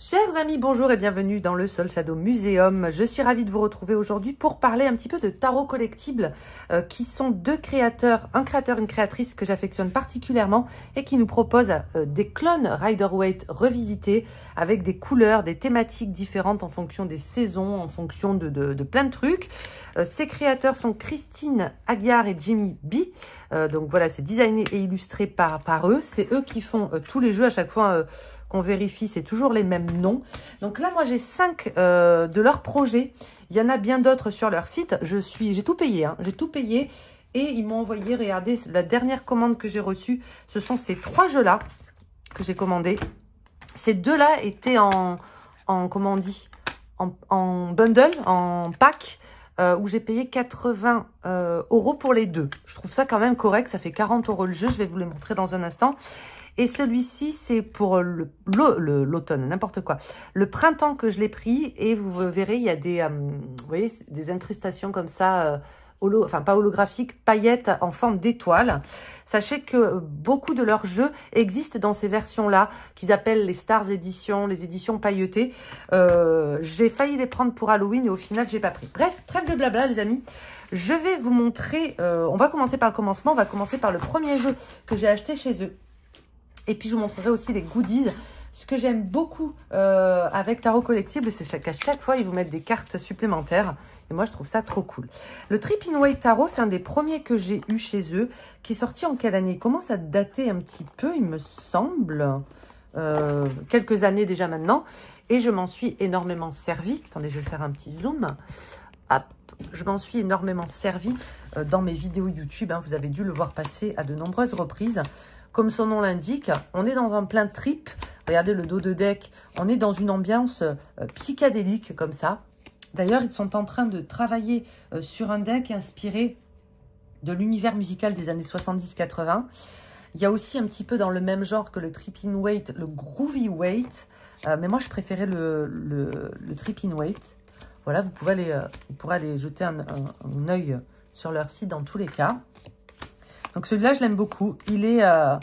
Chers amis, bonjour et bienvenue dans le Soul Shadow Museum. Je suis ravie de vous retrouver aujourd'hui pour parler un petit peu de tarot collectibles qui sont deux créateurs, un créateur, une créatrice que j'affectionne particulièrement et qui nous proposent des clones Rider-Waite revisités avec des couleurs, des thématiques différentes en fonction des saisons, en fonction de plein de trucs. Ces créateurs sont Christine Aguiar et Jimmy B. Donc voilà, c'est designé et illustré par eux. C'est eux qui font tous les jeux à chaque fois. Qu'on vérifie, c'est toujours les mêmes noms. Donc là, moi, j'ai 5 de leurs projets. Il y en a bien d'autres sur leur site. J'ai tout payé, hein. J'ai tout payé. Et ils m'ont envoyé, regardez, la dernière commande que j'ai reçue, ce sont ces 3 jeux-là que j'ai commandés. Ces 2-là étaient comment on dit, en bundle, en pack, où j'ai payé 80 € pour les 2. Je trouve ça quand même correct. Ça fait 40 € le jeu. Je vais vous les montrer dans un instant. Et celui-ci, c'est pour l'automne, n'importe quoi. Le printemps que je l'ai pris, et vous verrez, il y a des, vous voyez, des incrustations comme ça, enfin pas holographiques, paillettes en forme d'étoiles. Sachez que beaucoup de leurs jeux existent dans ces versions-là, qu'ils appellent les Stars Edition, les éditions pailletées. J'ai failli les prendre pour Halloween et au final, j'ai pas pris. Bref, trêve de blabla, les amis. Je vais vous montrer, on va commencer par le commencement, on va commencer par le premier jeu que j'ai acheté chez eux. Et puis, je vous montrerai aussi les goodies. Ce que j'aime beaucoup avec Tarot Collectible, c'est qu'à chaque fois, ils vous mettent des cartes supplémentaires. Et moi, je trouve ça trop cool. Le Trip-in-Waite Tarot, c'est un des premiers que j'ai eu chez eux, qui est sorti en quelle année? Il commence à dater un petit peu, il me semble. Quelques années déjà maintenant. Et je m'en suis énormément servi. Attendez, je vais faire un petit zoom. Hop. Je m'en suis énormément servi dans mes vidéos YouTube. Hein. Vous avez dû le voir passer à de nombreuses reprises. Comme son nom l'indique, on est dans un plein trip. Regardez le dos de deck. On est dans une ambiance psychédélique comme ça. D'ailleurs, ils sont en train de travailler sur un deck inspiré de l'univers musical des années 70-80. Il y a aussi un petit peu dans le même genre que le Trip-in-Waite, le Groovy Waite. Mais moi, je préférais le Trip-in-Waite. Voilà, vous pourrez aller jeter un œil sur leur site dans tous les cas. Donc celui-là, je l'aime beaucoup. Il n'y a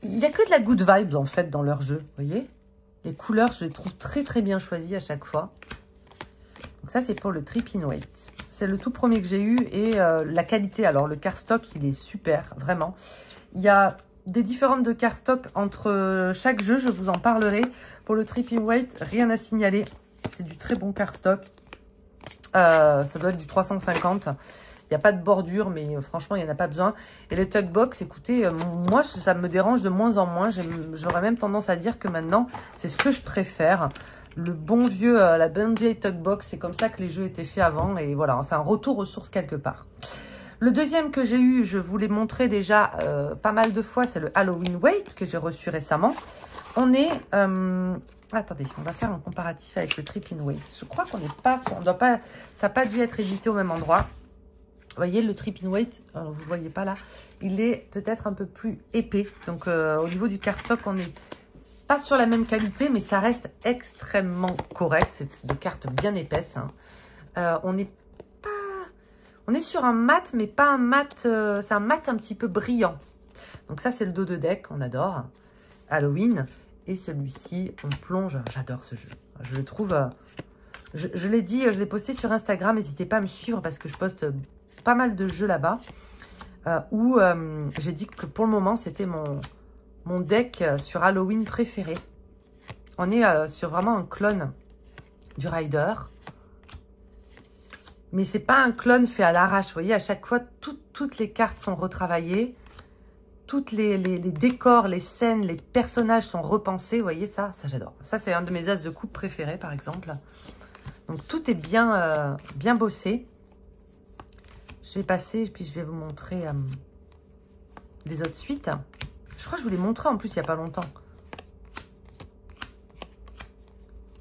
que de la good vibes, en fait, dans leur jeu. Vous voyez? Les couleurs, je les trouve très, très bien choisies à chaque fois. Donc ça, c'est pour le Trip-in-Waite. C'est le tout premier que j'ai eu. Et la qualité, alors le cardstock, il est super, vraiment. Il y a des différences de cardstock entre chaque jeu. Je vous en parlerai. Pour le Trip-in-Waite, rien à signaler. C'est du très bon cardstock. Ça doit être du 350. Il n'y a pas de bordure, mais franchement, il n'y en a pas besoin. Et le Tug Box, écoutez, moi, ça me dérange de moins en moins. J'aurais même tendance à dire que maintenant, c'est ce que je préfère. Le bon vieux, la bonne vieille Tug Box, c'est comme ça que les jeux étaient faits avant. Et voilà, c'est un retour aux sources quelque part. Le deuxième que j'ai eu, je vous l'ai montré déjà pas mal de fois, c'est le Halloween Waite que j'ai reçu récemment. On est... attendez, on va faire un comparatif avec le Trip-in-Waite. Je crois qu'on n'est pas... ça n'a pas dû être édité au même endroit. Vous voyez, le Trip-in-Waite, vous ne le voyez pas là, il est peut-être un peu plus épais. Donc, au niveau du cardstock, on n'est pas sur la même qualité, mais ça reste extrêmement correct. C'est des cartes bien épaisses. Hein. On est sur un mat, mais pas un mat... c'est un mat un petit peu brillant. Donc ça, c'est le dos de deck, on adore. Halloween. Et celui-ci, on plonge. J'adore ce jeu. Je le trouve... je l'ai dit, je l'ai posté sur Instagram. N'hésitez pas à me suivre parce que je poste... pas mal de jeux là-bas où j'ai dit que pour le moment c'était mon deck sur Halloween préféré. On est sur vraiment un clone du Rider, mais c'est pas un clone fait à l'arrache. Vous voyez, à chaque fois toutes les cartes sont retravaillées, toutes les décors, les scènes, les personnages sont repensés. Vous voyez, ça j'adore. Ça, c'est un de mes as de coupe préférés par exemple. Donc tout est bien bossé. Je vais passer, puis je vais vous montrer les autres suites. Je crois que je vous les montrais en plus il n'y a pas longtemps.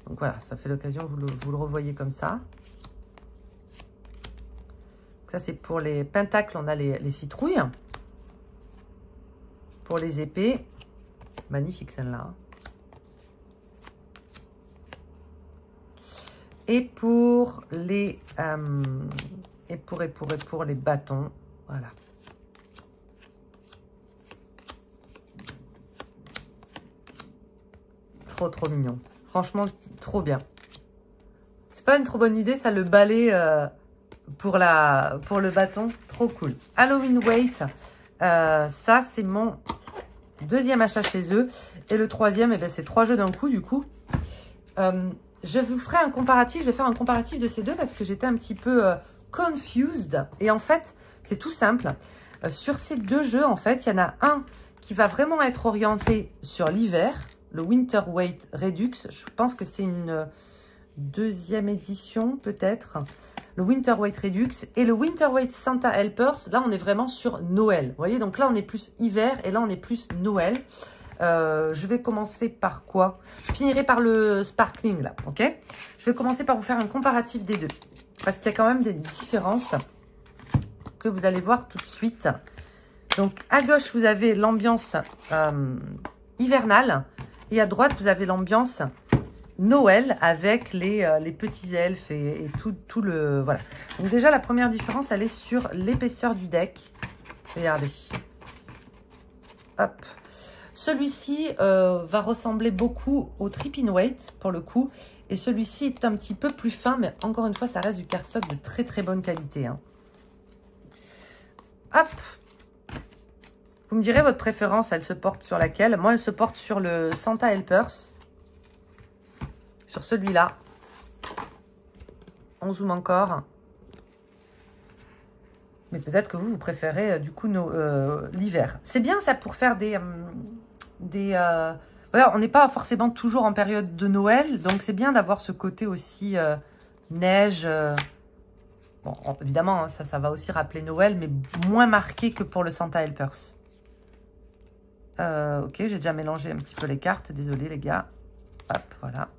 Donc voilà, ça fait l'occasion, vous le revoyez comme ça. Donc ça, c'est pour les pentacles, on a les citrouilles. Pour les épées, magnifique celle-là. Et pour les... Et pour les bâtons, voilà. trop mignon. Franchement, trop bien. C'est pas une trop bonne idée, ça, le balai pour le bâton. Trop cool. Halloween Wait. Ça, c'est mon deuxième achat chez eux. Et le troisième, eh ben, c'est 3 jeux d'un coup, du coup. Je vous ferai un comparatif. Je vais faire un comparatif de ces deux parce que j'étais un petit peu confused. Et en fait, c'est tout simple. Sur ces deux jeux, en fait, il y en a un qui va vraiment être orienté sur l'hiver. Le Winter Weight Redux. Je pense que c'est une deuxième édition, peut-être. Le Winter Weight Redux et le Winter Weight Santa Helpers. Là, on est vraiment sur Noël. Vous voyez, donc là, on est plus hiver et là, on est plus Noël. Je vais commencer par quoi? Je finirai par le sparkling, là, ok? Je vais commencer par vous faire un comparatif des deux. Parce qu'il y a quand même des différences que vous allez voir tout de suite. Donc, à gauche, vous avez l'ambiance hivernale. Et à droite, vous avez l'ambiance Noël avec les petits elfes et tout le... Voilà. Donc déjà, la première différence, elle est sur l'épaisseur du deck. Regardez. Hop. Celui-ci va ressembler beaucoup au Trip in Weight, pour le coup. Et celui-ci est un petit peu plus fin, mais encore une fois, ça reste du cardstock de très bonne qualité. Hein. Hop. Vous me direz votre préférence, elle se porte sur laquelle? Moi, elle se porte sur le Santa Helpers. Sur celui-là. On zoome encore. Mais peut-être que vous préférez du coup l'hiver. C'est bien ça pour faire voilà, on n'est pas forcément toujours en période de Noël. Donc c'est bien d'avoir ce côté aussi neige. Bon, évidemment, hein, ça va aussi rappeler Noël, mais moins marqué que pour le Santa Helpers. Ok, j'ai déjà mélangé un petit peu les cartes. Désolé les gars. Hop, voilà.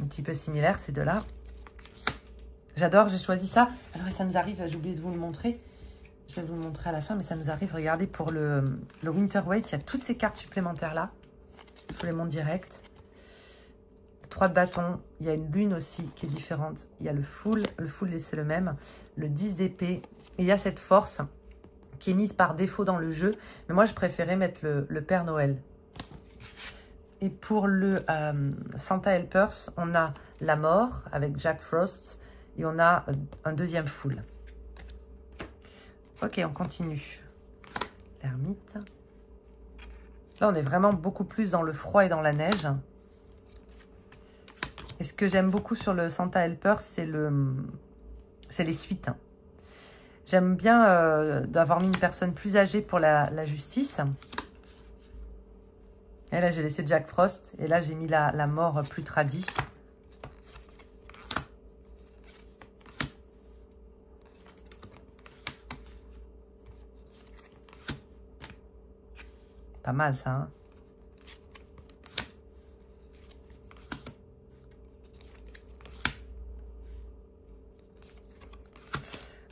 Un petit peu similaire, ces deux-là. J'adore, j'ai choisi ça. Alors, ça nous arrive, j'ai oublié de vous le montrer. Je vais vous le montrer à la fin, mais ça nous arrive. Regardez, pour le Winter Weight, il y a toutes ces cartes supplémentaires-là. Je vous les montre direct. 3 de bâton. Il y a une lune aussi qui est différente. Il y a le full c'est le même. Le 10 d'épée. Et il y a cette force qui est mise par défaut dans le jeu. Mais moi, je préférais mettre le Père Noël. Et pour le Santa Helpers, on a la mort avec Jack Frost. Et on a un deuxième full. Ok, on continue. L'ermite. Là, on est vraiment beaucoup plus dans le froid et dans la neige. Et ce que j'aime beaucoup sur le Santa Helpers, c'est les suites. J'aime bien d'avoir mis une personne plus âgée pour la justice. Et là, j'ai laissé Jack Frost. Et là, j'ai mis la mort plus tradie. Pas mal, ça, hein?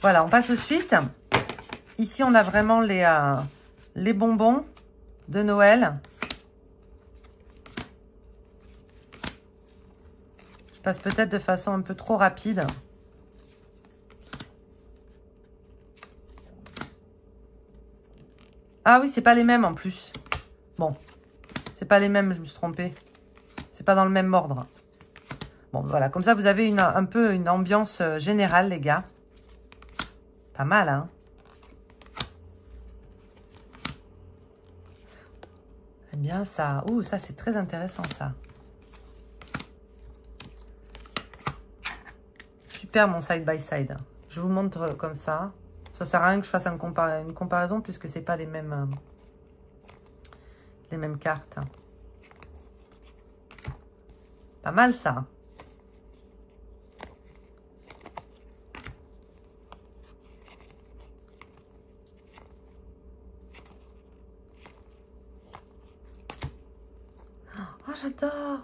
Voilà, on passe aux suites. Ici, on a vraiment les bonbons de Noël. Je passe peut-être de façon un peu trop rapide. Ah oui, c'est pas les mêmes en plus. Bon, c'est pas les mêmes, je me suis trompée. C'est pas dans le même ordre. Bon, voilà, comme ça, vous avez un peu une ambiance générale, les gars. Pas mal, hein? J'aime bien ça. Ouh, ça, c'est très intéressant, ça. Super, mon side-by-side. Je vous montre comme ça. Ça sert à rien que je fasse une comparaison puisque c'est pas les mêmes cartes. Pas mal, ça. Oh, j'adore.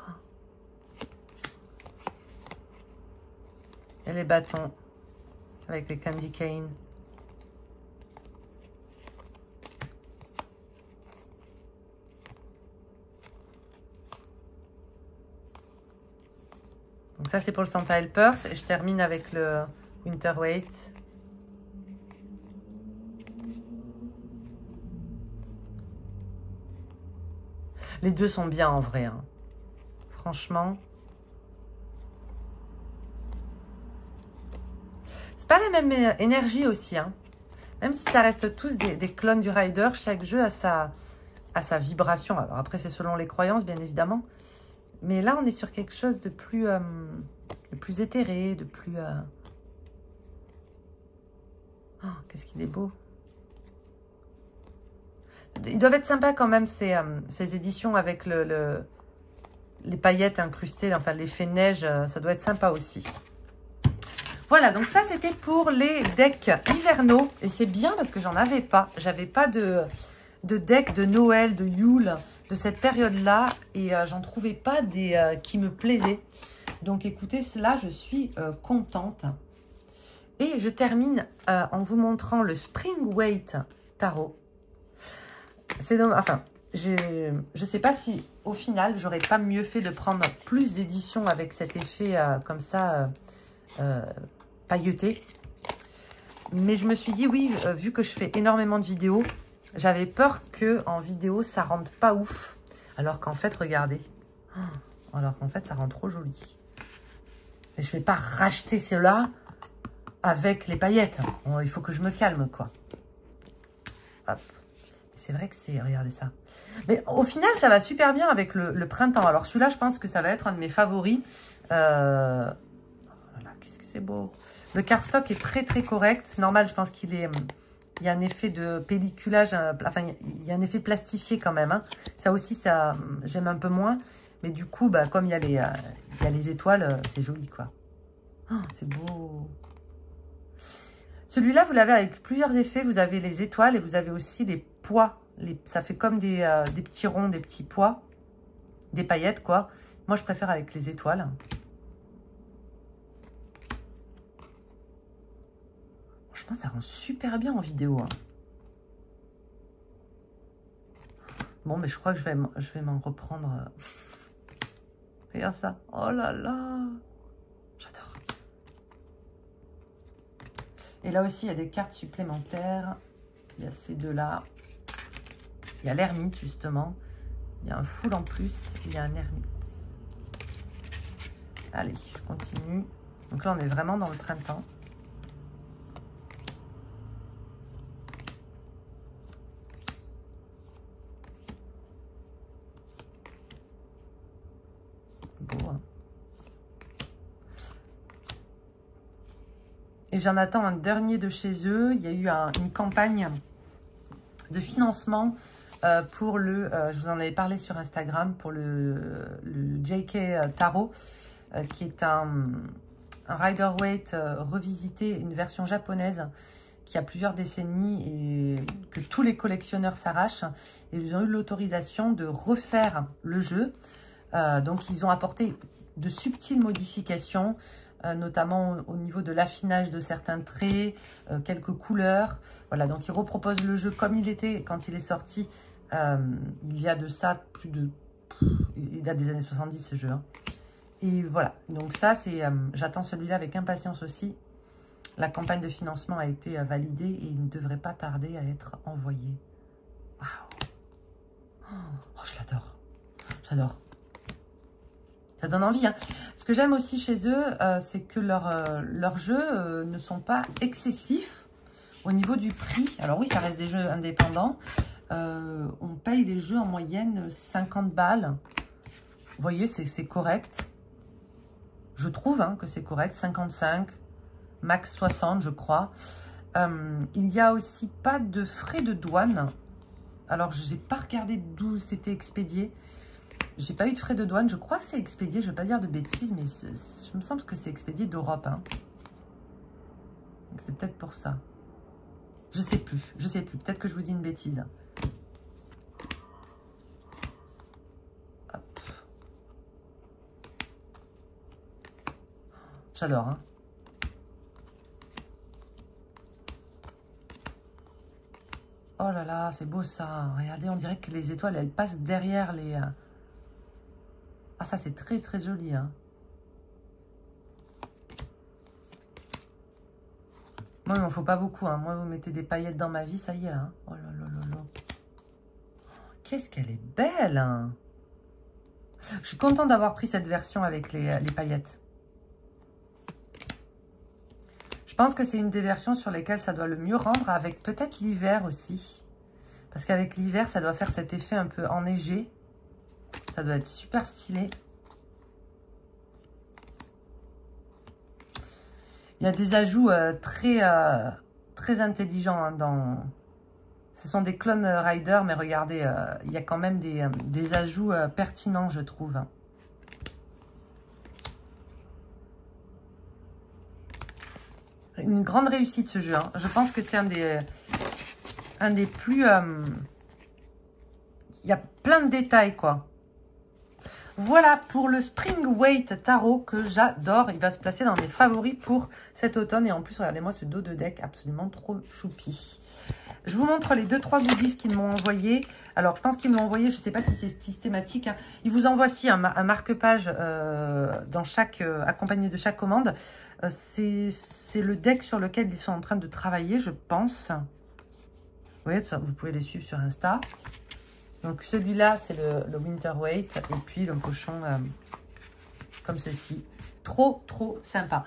Et les bâtons avec les candy cane. Donc ça, c'est pour le Santa Helpers. Et je termine avec le Winter Weight. Les deux sont bien en vrai. Hein. Franchement. C'est pas la même énergie aussi. Hein. Même si ça reste tous des clones du Rider, chaque jeu a sa vibration. Alors après, c'est selon les croyances, bien évidemment. Mais là, on est sur quelque chose de plus éthéré, de plus... Oh, qu'est-ce qu'il est beau. Ils doivent être sympas quand même, ces éditions avec les paillettes incrustées, enfin l'effet neige, ça doit être sympa aussi. Voilà, donc ça c'était pour les decks hivernaux. Et c'est bien parce que j'en avais pas. J'avais pas de deck de Noël, de Yule, de cette période-là. Et j'en trouvais pas des qui me plaisaient. Donc écoutez, là je suis contente. Et je termine en vous montrant le Spring Weight Tarot. C'est dommage, enfin, je sais pas si au final j'aurais pas mieux fait de prendre plus d'éditions avec cet effet comme ça pailleté. Mais je me suis dit oui, vu que je fais énormément de vidéos, j'avais peur que en vidéo ça rende pas ouf. Alors qu'en fait, regardez. Alors qu'en fait, ça rend trop joli. Et je vais pas racheter cela avec les paillettes. Bon, il faut que je me calme, quoi. Hop. C'est vrai que c'est... Regardez ça. Mais au final, ça va super bien avec le printemps. Alors celui-là, je pense que ça va être un de mes favoris. Voilà, qu'est-ce que c'est beau. Le cardstock est très très correct. C'est normal, je pense qu'il est... Il y a un effet de pelliculage. Enfin, il y a un effet plastifié quand même. Hein. Ça aussi, ça j'aime un peu moins. Mais du coup, bah, comme il y a les étoiles, c'est joli, quoi. Oh, c'est beau. Celui-là, vous l'avez avec plusieurs effets. Vous avez les étoiles et vous avez aussi les pois. Ça fait comme des petits ronds, des petits pois. Des paillettes, quoi. Moi, je préfère avec les étoiles. Franchement, ça rend super bien en vidéo. Hein. Bon, mais je crois que je vais m'en reprendre. Regarde ça. Oh là là. J'adore. Et là aussi, il y a des cartes supplémentaires. Il y a ces deux-là. Il y a l'ermite, justement. Il y a un full en plus. Il y a un ermite. Allez, je continue. Donc là, on est vraiment dans le printemps. Beau, hein. Et j'en attends un dernier de chez eux. Il y a eu une campagne de financement pour je vous en avais parlé sur Instagram, pour le JK Tarot, qui est un Rider-Waite revisité, une version japonaise qui a plusieurs décennies et que tous les collectionneurs s'arrachent. Et ils ont eu l'autorisation de refaire le jeu. Donc, ils ont apporté de subtiles modifications, notamment au niveau de l'affinage de certains traits, quelques couleurs. Voilà, donc ils reproposent le jeu comme il était quand il est sorti. Il y a de ça plus de... Il date des années 70 ce jeu. Hein. Et voilà, donc ça, c'est j'attends celui-là avec impatience aussi. La campagne de financement a été validée et il ne devrait pas tarder à être envoyé. Waouh! Oh, je l'adore. J'adore. Ça donne envie. Hein. Ce que j'aime aussi chez eux, c'est que leurs jeux ne sont pas excessifs au niveau du prix. Alors oui, ça reste des jeux indépendants. On paye les jeux en moyenne 50 balles. Vous voyez, c'est correct. Je trouve hein, que c'est correct. 55, max 60, je crois. Il n'y a aussi pas de frais de douane. Alors, je n'ai pas regardé d'où c'était expédié. J'ai pas eu de frais de douane. Je crois que c'est expédié. Je ne veux pas dire de bêtises, mais je me semble que c'est expédié d'Europe. Hein. C'est peut-être pour ça. Je sais plus. Je sais plus. Peut-être que je vous dis une bêtise. Hop. J'adore. Hein. Oh là là, c'est beau ça. Regardez, on dirait que les étoiles, elles passent derrière les... Ah, ça, c'est très, très joli. Hein. Moi, il m'en faut pas beaucoup. Hein. Moi, vous mettez des paillettes dans ma vie, ça y est. Là, hein. Oh là là là là. Qu'est-ce qu'elle est belle. Hein. Je suis contente d'avoir pris cette version avec les paillettes. Je pense que c'est une des versions sur lesquelles ça doit le mieux rendre, avec peut-être l'hiver aussi. Parce qu'avec l'hiver, ça doit faire cet effet un peu enneigé. Ça doit être super stylé. Il y a des ajouts très intelligents hein, dans... Ce sont des clones Rider, mais regardez, il y a quand même des ajouts pertinents, je trouve. Une grande réussite, ce jeu. Hein. Je pense que c'est un des plus... il y a plein de détails, quoi. Voilà pour le Spring Weight Tarot que j'adore. Il va se placer dans mes favoris pour cet automne. Et en plus, regardez-moi ce dos de deck absolument trop choupi. Je vous montre les 2-3 goodies qu'ils m'ont envoyé. Alors, je pense qu'ils me l'ont envoyé. Je ne sais pas si c'est systématique. Hein. Ils vous envoient aussi un marque-page dans accompagné de chaque commande. C'est le deck sur lequel ils sont en train de travailler, je pense. Vous voyez, ça, vous pouvez les suivre sur Insta. Donc, celui-là, c'est le Winter Weight. Et puis, le pochon comme ceci. Trop, trop sympa.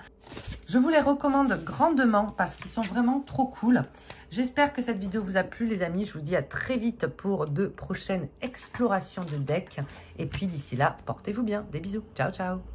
Je vous les recommande grandement parce qu'ils sont vraiment trop cool. J'espère que cette vidéo vous a plu, les amis. Je vous dis à très vite pour de prochaines explorations de decks. Et puis, d'ici là, portez-vous bien. Des bisous. Ciao, ciao.